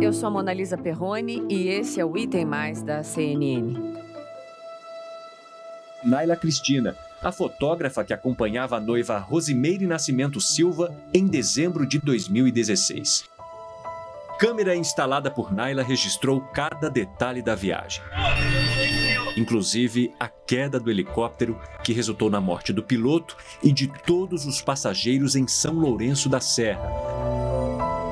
Eu sou a Monalisa Perrone e esse é o Item Mais da CNN. Naila Cristina, a fotógrafa que acompanhava a noiva Rosimeire Nascimento Silva em dezembro de 2016. Câmera instalada por Naila registrou cada detalhe da viagem. Inclusive a queda do helicóptero, que resultou na morte do piloto e de todos os passageiros em São Lourenço da Serra.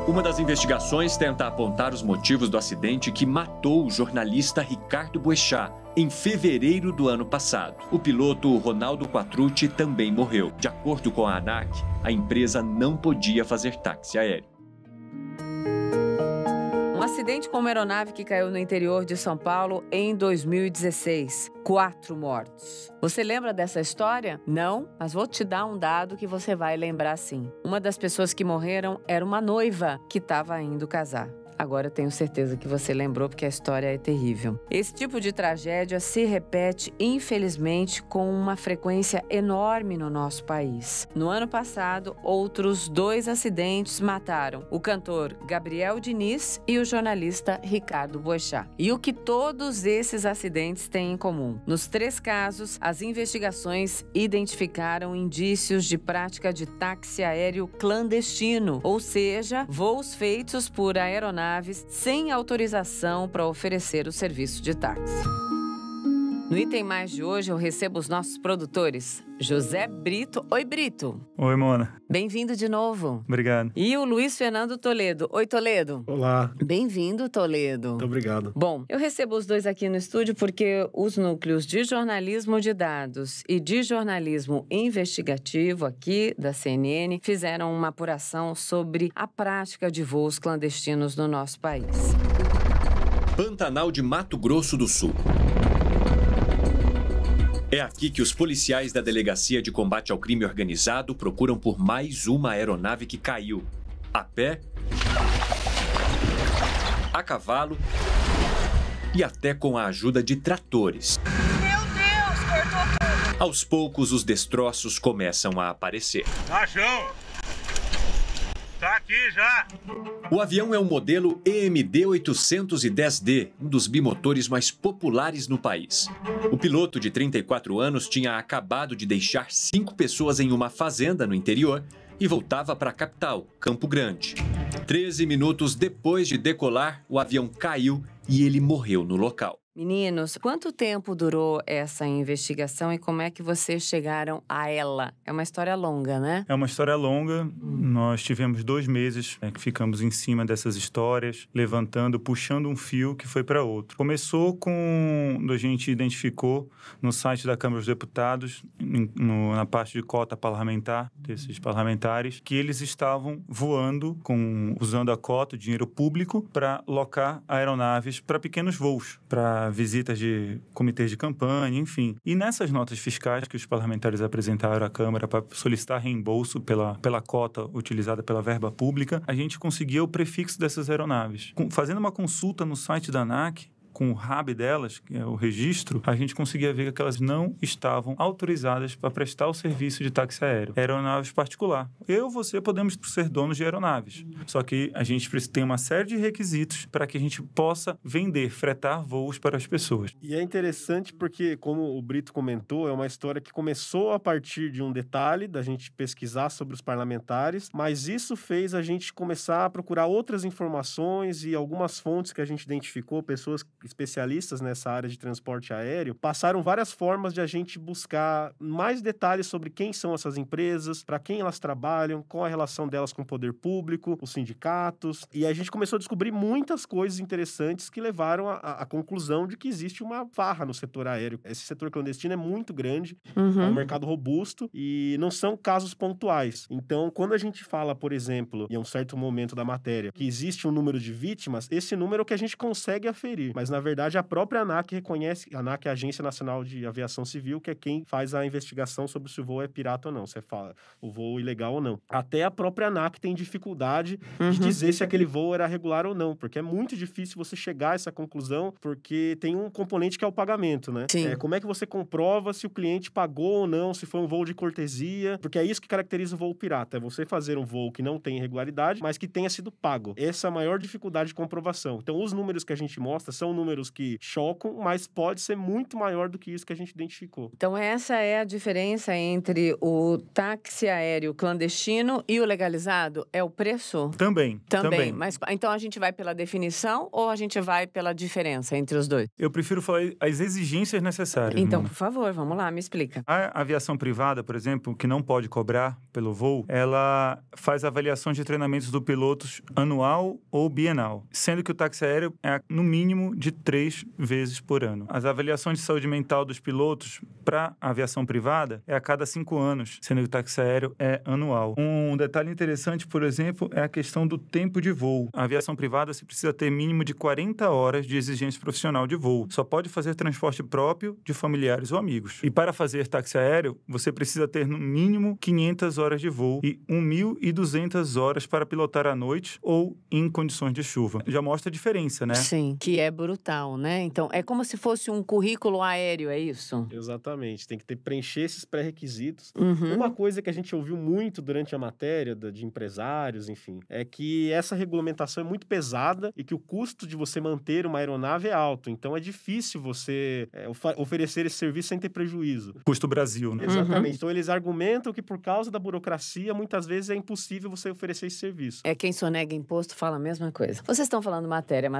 Uma das investigações tenta apontar os motivos do acidente que matou o jornalista Ricardo Boechat em fevereiro do ano passado. O piloto Ronaldo Quattrucci também morreu. De acordo com a ANAC, a empresa não podia fazer táxi aéreo. Um acidente com uma aeronave que caiu no interior de São Paulo em 2016. 4 mortos. Você lembra dessa história? Não? Mas vou te dar um dado que você vai lembrar sim. Uma das pessoas que morreram era uma noiva que estava indo casar. Agora eu tenho certeza que você lembrou porque a história é terrível. Esse tipo de tragédia se repete, infelizmente, com uma frequência enorme no nosso país. No ano passado, outros 2 acidentes mataram o cantor Gabriel Diniz e o jornalista Ricardo Boechat. E o que todos esses acidentes têm em comum? Nos 3 casos, as investigações identificaram indícios de prática de táxi aéreo clandestino, ou seja, voos feitos por aeronaves sem autorização para oferecer o serviço de táxi. No Item Mais de hoje, eu recebo os nossos produtores, José Brito. Oi, Brito. Oi, Mona. Bem-vindo de novo. Obrigado. E o Luiz Fernando Toledo. Oi, Toledo. Olá. Bem-vindo, Toledo. Muito obrigado. Bom, eu recebo os dois aqui no estúdio porque os núcleos de jornalismo de dados e de jornalismo investigativo aqui da CNN fizeram uma apuração sobre a prática de voos clandestinos no nosso país. Pantanal de Mato Grosso do Sul. É aqui que os policiais da Delegacia de Combate ao Crime Organizado procuram por mais uma aeronave que caiu. A pé, a cavalo e até com a ajuda de tratores. Meu Deus, cortou tudo! Aos poucos, os destroços começam a aparecer. Rajão! Tá aqui já! O avião é o modelo EMD 810D, um dos bimotores mais populares no país. O piloto, de 34 anos, tinha acabado de deixar 5 pessoas em uma fazenda no interior e voltava para a capital, Campo Grande. 13 minutos depois de decolar, o avião caiu e ele morreu no local. Meninos, quanto tempo durou essa investigação e como é que vocês chegaram a ela? É uma história longa, né? É uma história longa. Nós tivemos 2 meses que ficamos em cima dessas histórias, levantando, puxando um fio que foi para outro. Começou quando a gente identificou no site da Câmara dos Deputados, na parte de cota parlamentar, desses parlamentares, que eles estavam voando, usando a cota, o dinheiro público, para locar aeronaves para pequenos voos, para visitas de comitês de campanha, enfim. E nessas notas fiscais que os parlamentares apresentaram à Câmara para solicitar reembolso pela cota utilizada pela verba pública, a gente conseguia o prefixo dessas aeronaves. Fazendo uma consulta no site da ANAC, com o RAB delas, que é o registro, a gente conseguia ver que elas não estavam autorizadas para prestar o serviço de táxi aéreo. Aeronaves particular. Eu e você podemos ser donos de aeronaves. Só que a gente tem uma série de requisitos para que a gente possa vender, fretar voos para as pessoas. E é interessante porque, como o Brito comentou, é uma história que começou a partir de um detalhe da gente pesquisar sobre os parlamentares, mas isso fez a gente começar a procurar outras informações e algumas fontes que a gente identificou, pessoas especialistas nessa área de transporte aéreo, passaram várias formas de a gente buscar mais detalhes sobre quem são essas empresas, para quem elas trabalham, qual a relação delas com o poder público, os sindicatos, e a gente começou a descobrir muitas coisas interessantes que levaram à conclusão de que existe uma farra no setor aéreo. Esse setor clandestino é muito grande, é um mercado robusto e não são casos pontuais. Então, quando a gente fala, por exemplo, em um certo momento da matéria, que existe um número de vítimas, esse número é o que a gente consegue aferir, mas na verdade, a própria ANAC reconhece, a ANAC é a Agência Nacional de Aviação Civil, que é quem faz a investigação sobre se o voo é pirata ou não, se é o voo ilegal ou não. Até a própria ANAC tem dificuldade de dizer se aquele voo era regular ou não, porque é muito difícil você chegar a essa conclusão, porque tem um componente que é o pagamento, né? Sim. Como é que você comprova se o cliente pagou ou não, se foi um voo de cortesia, porque é isso que caracteriza o voo pirata, é você fazer um voo que não tem irregularidade, mas que tenha sido pago. Essa é a maior dificuldade de comprovação. Então, os números que a gente mostra são números que chocam, mas pode ser muito maior do que isso que a gente identificou. Então, essa é a diferença entre o táxi aéreo clandestino e o legalizado? É o preço? Também. Mas, então, a gente vai pela definição ou a gente vai pela diferença entre os dois? Eu prefiro falar as exigências necessárias, Então, Mona. por favor, vamos lá, me explica. A aviação privada, por exemplo, que não pode cobrar pelo voo, ela faz avaliação de treinamentos do pilotos anual ou bienal, sendo que o táxi aéreo é no mínimo de 3 vezes por ano. As avaliações de saúde mental dos pilotos para a aviação privada é a cada 5 anos, sendo que o táxi aéreo é anual. Um detalhe interessante, por exemplo, é a questão do tempo de voo. A aviação privada se precisa ter mínimo de 40 horas de exigência profissional de voo. Só pode fazer transporte próprio de familiares ou amigos. E para fazer táxi aéreo, você precisa ter no mínimo 500 horas de voo e 1.200 horas para pilotar à noite ou em condições de chuva. Já mostra a diferença, né? Sim, que é brutal, né? Então, é como se fosse um currículo aéreo, é isso? Exatamente, tem que preencher esses pré-requisitos. Uhum. Uma coisa que a gente ouviu muito durante a matéria de empresários, enfim, é que essa regulamentação é muito pesada e que o custo de você manter uma aeronave é alto. Então, é difícil você oferecer esse serviço sem ter prejuízo. Custo Brasil, né? Exatamente. Então, eles argumentam que por causa da burocracia, muitas vezes é impossível você oferecer esse serviço. É quem sonega imposto fala a mesma coisa. Vocês estão falando matéria,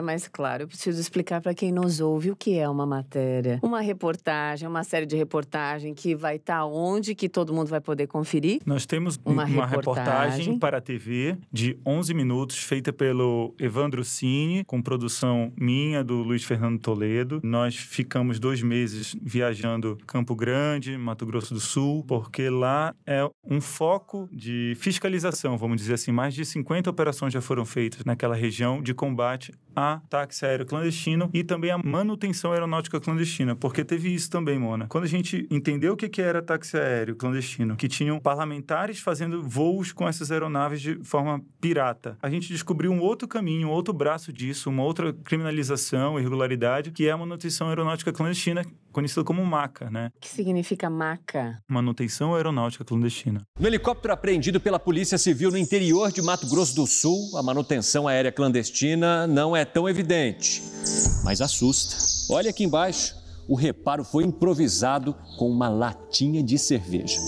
mas claro, eu preciso explicar para quem nos ouve o que é uma matéria. Uma reportagem, uma série de reportagem que vai estar onde que todo mundo vai poder conferir? Nós temos Uma reportagem para a TV de 11 minutos, feita pelo Evandro Cine, com produção minha, do Luiz Fernando Toledo. Nós ficamos 2 meses viajando Campo Grande, Mato Grosso do Sul, porque lá é um foco de fiscalização, vamos dizer assim. Mais de 50 operações já foram feitas naquela região de combate a táxi aéreo clandestino e também a manutenção aeronáutica clandestina, porque teve isso também, Mona. Quando a gente entendeu o que era táxi aéreo clandestino, que tinham parlamentares fazendo voos com essas aeronaves de forma pirata, a gente descobriu um outro caminho, um outro braço disso, uma outra criminalização, irregularidade, que é a manutenção aeronáutica clandestina, conhecida como MACA, né? O que significa MACA? Manutenção aeronáutica clandestina. No helicóptero apreendido pela Polícia Civil no interior de Mato Grosso do Sul, a manutenção aérea clandestina não é tão evidente, mas assusta. Olha aqui embaixo, o reparo foi improvisado com uma latinha de cerveja.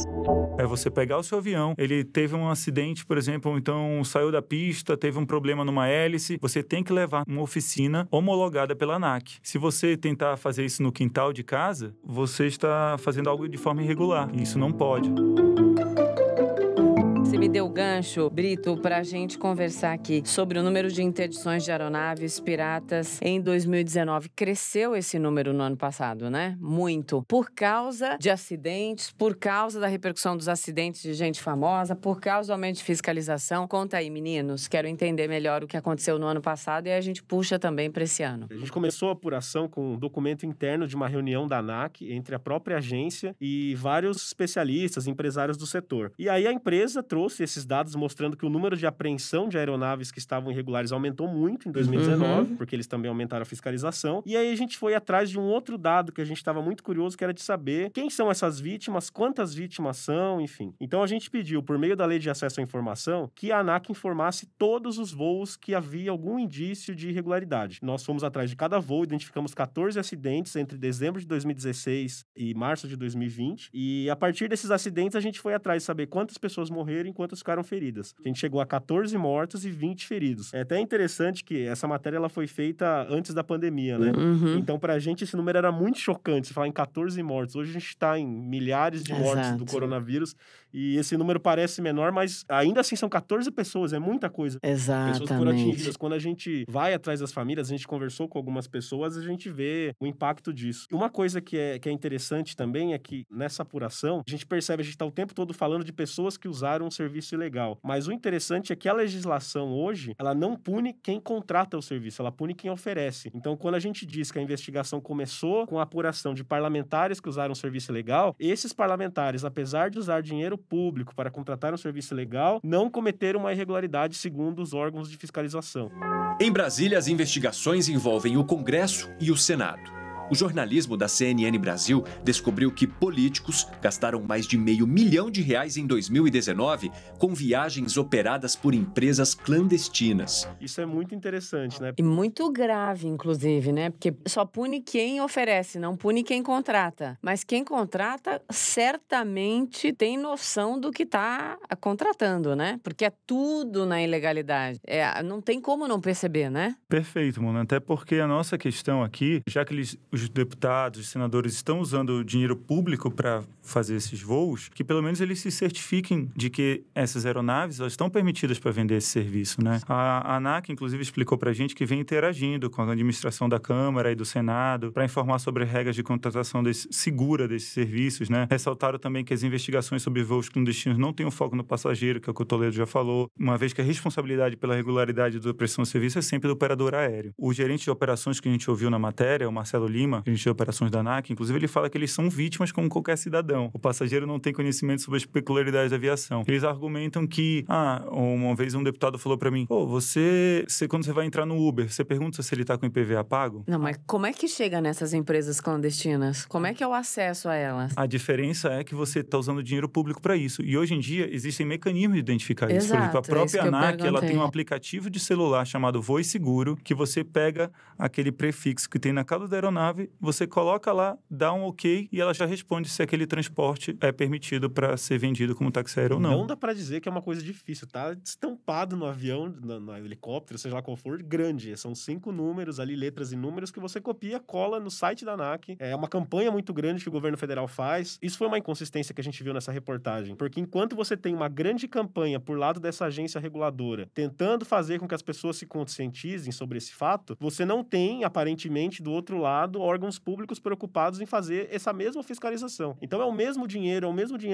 É você pegar o seu avião, ele teve um acidente, por exemplo, ou então saiu da pista, teve um problema numa hélice, você tem que levar uma oficina homologada pela ANAC. Se você tentar fazer isso no quintal de casa, você está fazendo algo de forma irregular, e isso não pode. Você me deu o gancho, Brito, para a gente conversar aqui sobre o número de interdições de aeronaves piratas em 2019. Cresceu esse número no ano passado, né? Muito. Por causa de acidentes, por causa da repercussão dos acidentes de gente famosa, por causa do aumento de fiscalização. Conta aí, meninos. Quero entender melhor o que aconteceu no ano passado e a gente puxa também para esse ano. A gente começou a apuração com um documento interno de uma reunião da ANAC entre a própria agência e vários especialistas, empresários do setor. E aí a empresa trouxe esses dados mostrando que o número de apreensão de aeronaves que estavam irregulares aumentou muito em 2019, porque eles também aumentaram a fiscalização. E aí a gente foi atrás de um outro dado que a gente estava muito curioso, que era de saber quem são essas vítimas, quantas vítimas são, enfim. Então a gente pediu, por meio da Lei de Acesso à Informação, que a ANAC informasse todos os voos que havia algum indício de irregularidade. Nós fomos atrás de cada voo, identificamos 14 acidentes entre dezembro de 2016 e março de 2020. E a partir desses acidentes a gente foi atrás de saber quantas pessoas morreram e quantas ficaram feridas. A gente chegou a 14 mortos e 20 feridos. É até interessante que essa matéria ela foi feita antes da pandemia, né? Então, pra gente, esse número era muito chocante. Se falar em 14 mortos. Hoje a gente tá em milhares de mortes do coronavírus e esse número parece menor, mas ainda assim são 14 pessoas, é muita coisa. Exatamente. Pessoas foram atingidas. Quando a gente vai atrás das famílias, a gente conversou com algumas pessoas, a gente vê o impacto disso. Uma coisa que é interessante também é que nessa apuração, a gente percebe, a gente tá o tempo todo falando de pessoas que usaram um serviço ilegal. Mas o interessante é que a legislação hoje, ela não pune quem contrata o serviço, ela pune quem oferece. Então, quando a gente diz que a investigação começou com a apuração de parlamentares que usaram o serviço ilegal, esses parlamentares, apesar de usar dinheiro público para contratar um serviço ilegal, não cometeram uma irregularidade segundo os órgãos de fiscalização. Em Brasília, as investigações envolvem o Congresso e o Senado. O jornalismo da CNN Brasil descobriu que políticos gastaram mais de R$500 milhão em 2019 com viagens operadas por empresas clandestinas. Isso é muito interessante, né? E muito grave, inclusive, né? Porque só pune quem oferece, não pune quem contrata. Mas quem contrata certamente tem noção do que está contratando, né? Porque é tudo na ilegalidade. Não tem como não perceber, né? Perfeito, Mona. Até porque a nossa questão aqui, já que os deputados, os senadores estão usando dinheiro público para fazer esses voos, que pelo menos eles se certifiquem de que essas aeronaves elas estão permitidas para vender esse serviço, né? A ANAC, inclusive, explicou para a gente que vem interagindo com a administração da Câmara e do Senado para informar sobre regras de contratação segura desses serviços, né? Ressaltaram também que as investigações sobre voos clandestinos não têm um foco no passageiro, que é o que o Toledo já falou, uma vez que a responsabilidade pela regularidade da prestação de serviço é sempre do operador aéreo. O gerente de operações que a gente ouviu na matéria, o Marcelo Lima, gerente de operações da ANAC, inclusive ele fala que eles são vítimas como qualquer cidadão. O passageiro não tem conhecimento sobre as peculiaridades da aviação. Eles argumentam que, uma vez um deputado falou para mim, você quando você vai entrar no Uber, você pergunta se ele tá com IPVA pago? Não, mas como é que chega nessas empresas clandestinas? Como é que é o acesso a elas? A diferença é que você tá usando dinheiro público para isso. E hoje em dia existem mecanismos de identificar isso. Por exemplo, a própria ANAC, ela tem um aplicativo de celular chamado Voe Seguro, que você pega aquele prefixo que tem na cauda da aeronave, você coloca lá, dá um ok e ela já responde se aquele transporte é permitido para ser vendido como táxi aéreo ou não. Não dá para dizer que é uma coisa difícil, tá estampado no avião, no helicóptero, seja lá qual for, grande. São 5 números ali, letras e números que você copia, cola no site da ANAC. É uma campanha muito grande que o governo federal faz. Isso foi uma inconsistência que a gente viu nessa reportagem, porque enquanto você tem uma grande campanha por lado dessa agência reguladora, tentando fazer com que as pessoas se conscientizem sobre esse fato, você não tem, aparentemente, do outro lado, órgãos públicos preocupados em fazer essa mesma fiscalização. Então é o mesmo dinheiro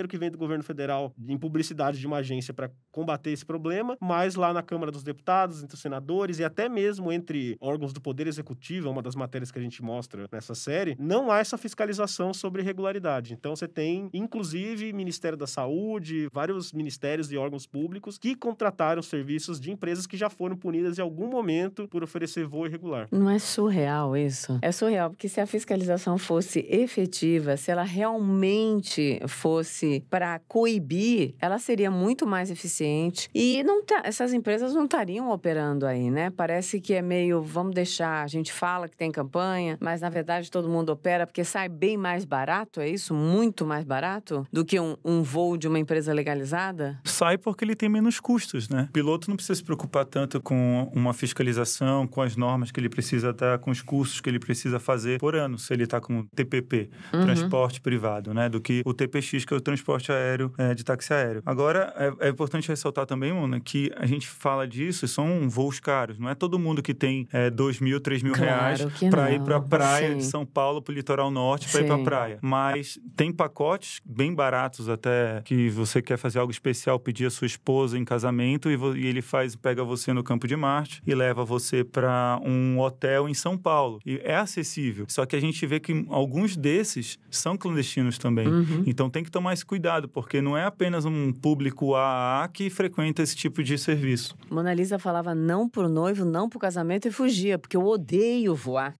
que vem do governo federal em publicidade de uma agência para combater esse problema, mas lá na Câmara dos Deputados, entre os senadores e até mesmo entre órgãos do Poder Executivo, é uma das matérias que a gente mostra nessa série, não há essa fiscalização sobre irregularidade. Então você tem, inclusive, Ministério da Saúde, vários ministérios e órgãos públicos que contrataram serviços de empresas que já foram punidas em algum momento por oferecer voo irregular. Não é surreal isso? É surreal, porque se a fiscalização fosse efetiva, se ela realmente fosse para coibir, ela seria muito mais eficiente. E essas empresas não estariam operando aí, né? Parece que é meio, vamos deixar, a gente fala que tem campanha, mas na verdade todo mundo opera porque sai bem mais barato, é isso? Muito mais barato do que um voo de uma empresa legalizada? Sai porque ele tem menos custos, né? O piloto não precisa se preocupar tanto com uma fiscalização, com as normas que ele precisa estar, com os cursos que ele precisa fazer por ano, se ele está com TPP, transporte privado, né? Do que o TPX, que é o transporte aéreo de táxi aéreo. Agora, é importante ressaltar também, Mona, que a gente fala disso, são voos caros. Não é todo mundo que tem R$2.000, R$3.000 reais para ir para a praia de São Paulo, para o litoral norte, para ir para a praia. Mas tem pacotes bem baratos até, que você quer fazer algo especial, pedir a sua esposa em casamento e ele pega você no Campo de Marte e leva você para um hotel em São Paulo. E é acessível. Só que a gente vê que alguns desses são clandestinos também. Então tem que tomar esse cuidado, porque não é apenas um público AA que frequenta esse tipo de serviço. Mona Lisa falava não pro noivo, não pro casamento e fugia, porque eu odeio voar.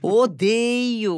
Odeio.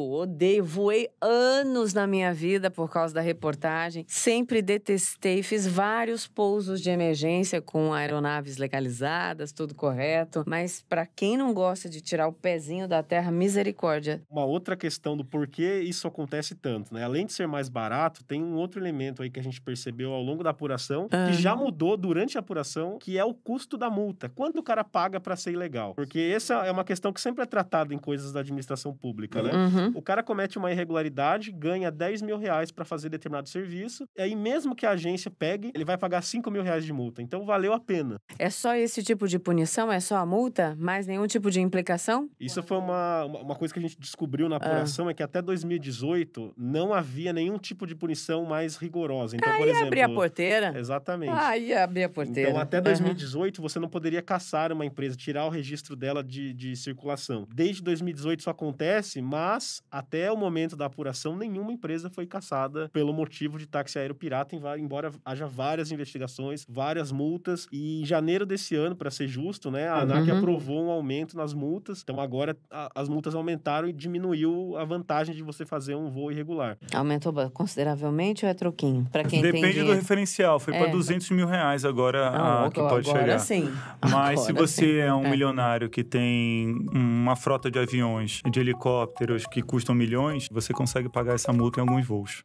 Voei anos na minha vida por causa da reportagem. Sempre detestei, fiz vários pousos de emergência com aeronaves legalizadas, tudo correto. Mas para quem não gosta de tirar o pezinho da terra, misericórdia. Uma outra questão do porquê isso acontece tanto, né? Além de ser mais barato, tem um outro elemento aí que a gente percebeu ao longo da apuração, que já mudou durante a apuração, que é o custo da multa. Quanto o cara paga para ser ilegal? Porque essa é uma questão que sempre é tratada em coisas da administração pública, né? O cara comete uma irregularidade, ganha R$10.000 para fazer determinado serviço, e aí mesmo que a agência pegue, ele vai pagar R$5.000 de multa. Então valeu a pena. É só esse tipo de punição? É só a multa? Mais nenhum tipo de implicação? Isso foi uma coisa que a gente descobriu na apuração é que até 2018 não havia nenhum tipo de punição mais rigorosa. Então, por exemplo... abrir a porteira. Exatamente. Aí abrir a porteira. Então, até 2018, você não poderia caçar uma empresa, tirar o registro dela de circulação. Desde 2018 isso acontece, mas até o momento da apuração, nenhuma empresa foi caçada pelo motivo de táxi aéreo pirata, embora haja várias investigações, várias multas. E em janeiro desse ano, para ser justo, né, a ANAC aprovou um aumento nas multas. Então, agora as multas aumentaram e diminuiu a vantagem de você fazer um voo irregular. Aumentou consideravelmente ou é troquinho? Para quem Depende do referencial. Foi para 200 mil reais agora que pode chegar. Agora sim. Mas se você é um milionário que tem uma frota de aviões, de helicópteros que custam milhões, você consegue pagar essa multa em alguns voos.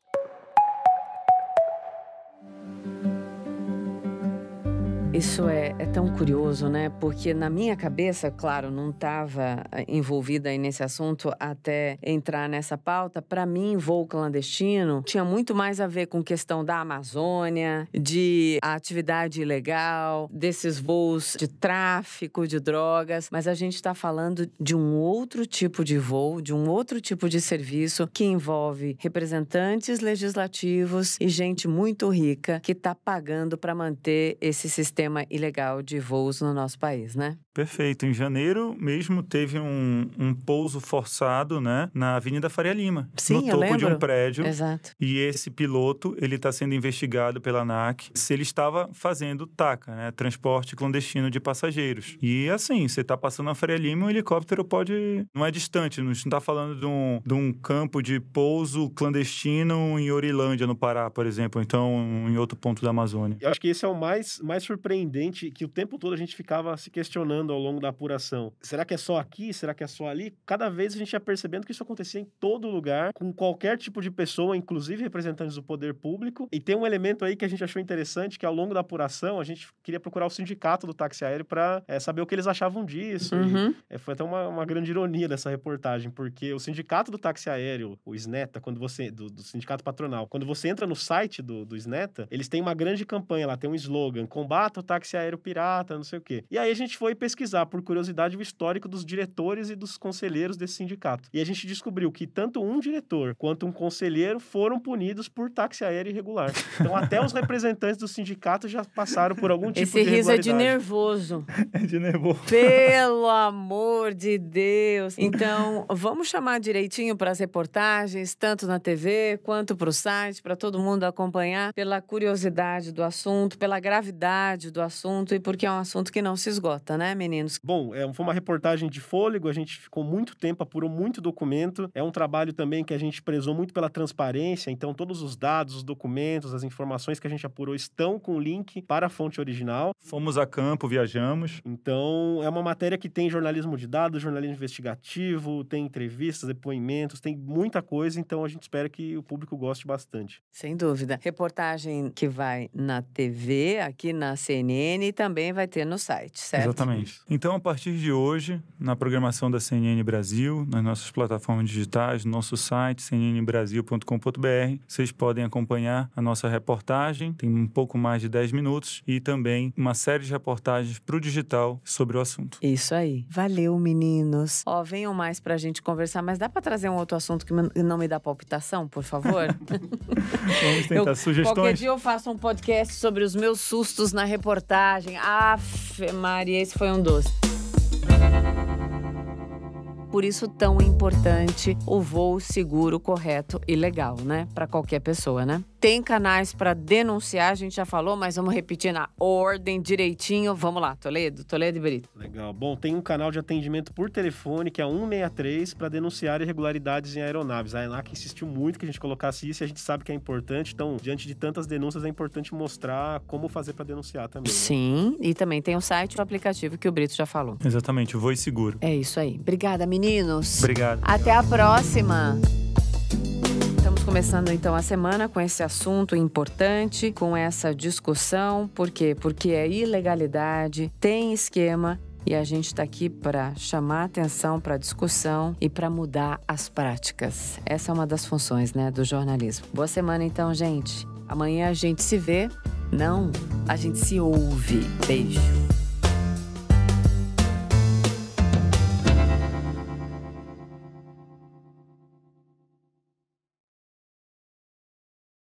Isso é tão curioso, né? Porque na minha cabeça, claro, não estava envolvida aí nesse assunto até entrar nessa pauta. Para mim, voo clandestino tinha muito mais a ver com questão da Amazônia, de atividade ilegal, desses voos de tráfico de drogas. Mas a gente está falando de um outro tipo de voo, de um outro tipo de serviço que envolve representantes legislativos e gente muito rica que está pagando para manter esse sistema ilegal de voos no nosso país, né? Perfeito. Em janeiro mesmo teve um pouso forçado, né, na Avenida Faria Lima. Sim, no topo de um prédio. Exato. E esse piloto, ele está sendo investigado pela ANAC se ele estava fazendo TACA, né, transporte clandestino de passageiros. E assim, você está passando na Faria Lima, um helicóptero pode... Não é distante, não está falando de um campo de pouso clandestino em Orilândia, no Pará, por exemplo. Então, em outro ponto da Amazônia. Eu acho que esse é o mais surpreendente, que o tempo todo a gente ficava se questionando ao longo da apuração. Será que é só aqui? Será que é só ali? Cada vez a gente ia percebendo que isso acontecia em todo lugar, com qualquer tipo de pessoa, inclusive representantes do poder público. E tem um elemento aí que a gente achou interessante, que ao longo da apuração a gente queria procurar o sindicato do táxi aéreo para saber o que eles achavam disso. E, foi até uma grande ironia dessa reportagem, porque o sindicato do táxi aéreo, o SNETA, do sindicato patronal, quando você entra no site do SNETA, eles têm uma grande campanha lá, tem um slogan: combata o táxi aéreo pirata, não sei o quê. E aí a gente foi pesquisar, por curiosidade, o histórico dos diretores e dos conselheiros desse sindicato. E a gente descobriu que tanto um diretor quanto um conselheiro foram punidos por táxi aéreo irregular. Então, até os representantes do sindicato já passaram por algum tipo de irregularidade. Esse riso é de nervoso. É de nervoso. Pelo amor de Deus. Então, vamos chamar direitinho para as reportagens, tanto na TV quanto para o site, para todo mundo acompanhar, pela curiosidade do assunto, pela gravidade do assunto e porque é um assunto que não se esgota, né, meninos? Bom, foi uma reportagem de fôlego, a gente ficou muito tempo, apurou muito documento. É um trabalho também que a gente prezou muito pela transparência, então todos os dados, os documentos, as informações que a gente apurou estão com link para a fonte original. Fomos a campo, viajamos. Então, é uma matéria que tem jornalismo de dados, jornalismo investigativo, tem entrevistas, depoimentos, tem muita coisa, então a gente espera que o público goste bastante. Sem dúvida. Reportagem que vai na TV, aqui na CNN e também vai ter no site, certo? Exatamente. Então, a partir de hoje, na programação da CNN Brasil, nas nossas plataformas digitais, no nosso site, cnnbrasil.com.br, vocês podem acompanhar a nossa reportagem, tem um pouco mais de 10 minutos, e também uma série de reportagens para o digital sobre o assunto. Isso aí. Valeu, meninos. Venham mais pra gente conversar, mas dá pra trazer um outro assunto que não me dá palpitação, por favor? Vamos tentar sugestões. Qualquer dia eu faço um podcast sobre os meus sustos na reportagem. Aff, Maria, esse foi um doce. Por isso, tão importante o voo seguro, correto e legal, né? Para qualquer pessoa, né? Tem canais para denunciar, a gente já falou, mas vamos repetir na ordem direitinho. Vamos lá, Toledo e Brito. Legal. Bom, tem um canal de atendimento por telefone, que é 163, para denunciar irregularidades em aeronaves. A ANAC insistiu muito que a gente colocasse isso e a gente sabe que é importante. Então, diante de tantas denúncias, é importante mostrar como fazer para denunciar também. Né? Sim, e também tem o site e o aplicativo que o Brito já falou. Exatamente, o Voe Seguro. É isso aí. Obrigada, meninos. Obrigado. Até a próxima. Estamos começando então a semana com esse assunto importante, com essa discussão. Por quê? Porque é ilegalidade, tem esquema e a gente está aqui para chamar atenção para a discussão e para mudar as práticas. Essa é uma das funções, né, do jornalismo. Boa semana então, gente. Amanhã a gente se vê. Não, a gente se ouve. Beijo.